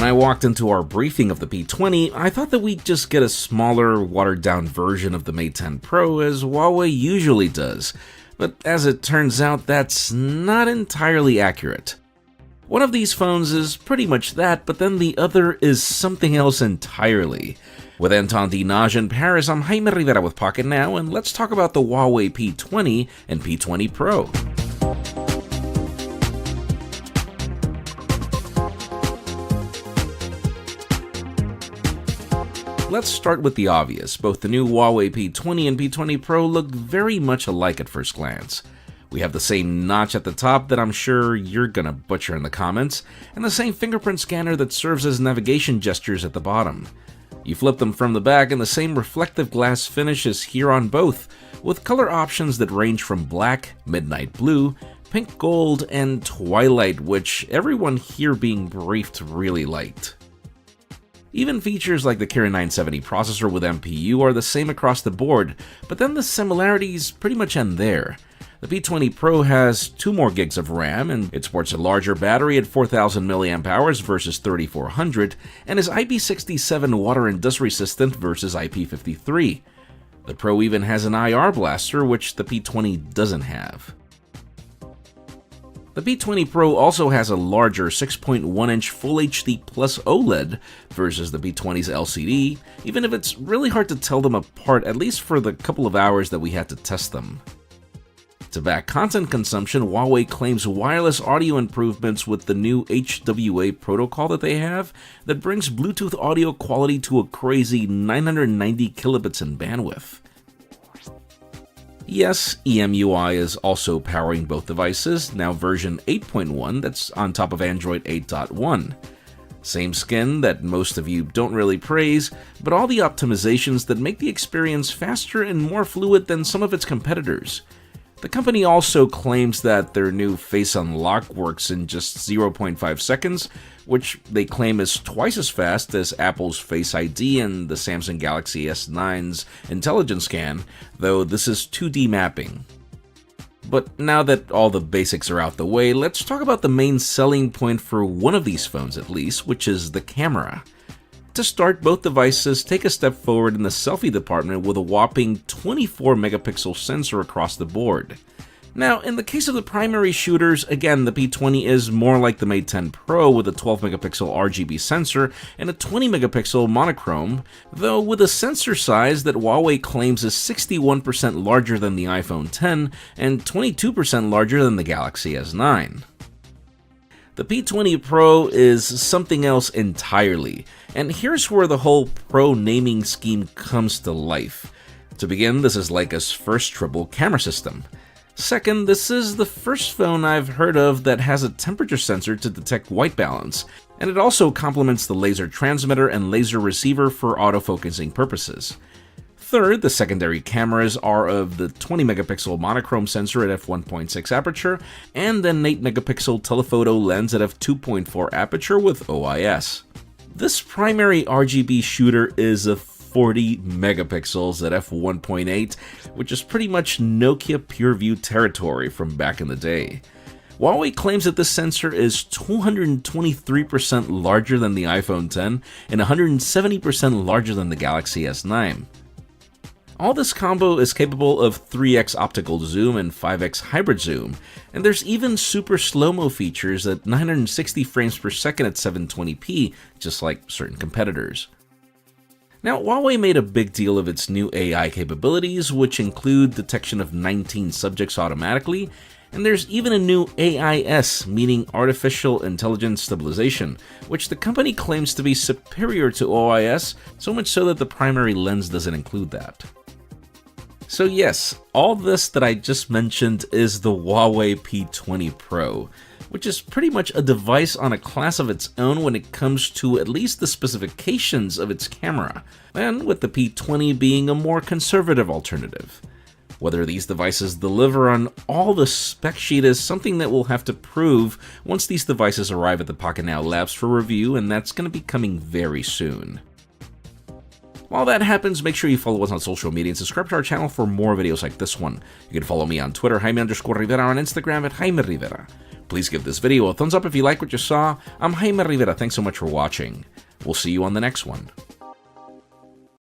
When I walked into our briefing of the P20, I thought that we'd just get a smaller, watered-down version of the Mate 10 Pro as Huawei usually does, but as it turns out, that's not entirely accurate. One of these phones is pretty much that, but then the other is something else entirely. With Anton Dinage in Paris, I'm Jaime Rivera with Pocket Now, and let's talk about the Huawei P20 and P20 Pro. Let's start with the obvious. Both the new Huawei P20 and P20 Pro look very much alike at first glance. We have the same notch at the top that I'm sure you're gonna butcher in the comments, and the same fingerprint scanner that serves as navigation gestures at the bottom. You flip them from the back and the same reflective glass finish is here on both, with color options that range from black, midnight blue, pink gold, and twilight, which everyone here being briefed really liked. Even features like the Kirin 970 processor with MPU are the same across the board, but then the similarities pretty much end there. The P20 Pro has 2 more gigs of RAM, and it sports a larger battery at 4000 mAh versus 3400, and is IP67 water and dust resistant versus IP53. The Pro even has an IR blaster, which the P20 doesn't have. The P20 Pro also has a larger 6.1-inch Full HD Plus OLED versus the P20's LCD, even if it's really hard to tell them apart, at least for the couple of hours that we had to test them. To back content consumption, Huawei claims wireless audio improvements with the new HWA protocol that they have that brings Bluetooth audio quality to a crazy 990 kilobits in bandwidth. Yes, EMUI is also powering both devices, now version 8.1 that's on top of Android 8.1. Same skin that most of you don't really praise, but all the optimizations that make the experience faster and more fluid than some of its competitors. The company also claims that their new Face Unlock works in just 0.5 seconds, which they claim is twice as fast as Apple's Face ID and the Samsung Galaxy S9's Intelligence Scan, though this is 2D mapping. But now that all the basics are out the way, let's talk about the main selling point for one of these phones at least, which is the camera. To start, both devices take a step forward in the selfie department with a whopping 24 megapixel sensor across the board. Now, in the case of the primary shooters, again, the P20 is more like the Mate 10 Pro with a 12 megapixel RGB sensor and a 20 megapixel monochrome, though with a sensor size that Huawei claims is 61% larger than the iPhone X and 22% larger than the Galaxy S9. The P20 Pro is something else entirely, and here's where the whole Pro naming scheme comes to life. To begin, this is Leica's first triple camera system. Second, this is the first phone I've heard of that has a temperature sensor to detect white balance, and it also complements the laser transmitter and laser receiver for autofocusing purposes. Third, the secondary cameras are of the 20 megapixel monochrome sensor at f1.6 aperture and an 8 megapixel telephoto lens at f2.4 aperture with OIS. This primary RGB shooter is a 40 megapixels at f1.8, which is pretty much Nokia PureView territory from back in the day. Huawei claims that this sensor is 223% larger than the iPhone X and 170% larger than the Galaxy S9. All this combo is capable of 3x optical zoom and 5x hybrid zoom, and there's even super slow-mo features at 960 frames per second at 720p, just like certain competitors. Now, Huawei made a big deal of its new AI capabilities, which include detection of 19 subjects automatically, and there's even a new AIS, meaning Artificial Intelligence Stabilization, which the company claims to be superior to OIS, so much so that the primary lens doesn't include that. So yes, all this that I just mentioned is the Huawei P20 Pro, which is pretty much a device on a class of its own when it comes to at least the specifications of its camera, and with the P20 being a more conservative alternative. Whether these devices deliver on all the spec sheet is something that we'll have to prove once these devices arrive at the Pocket Now Labs for review, and that's going to be coming very soon. While that happens, make sure you follow us on social media and subscribe to our channel for more videos like this one. You can follow me on Twitter, Jaime_Rivera, on Instagram at Jaime Rivera. Please give this video a thumbs up if you like what you saw. I'm Jaime Rivera. Thanks so much for watching. We'll see you on the next one.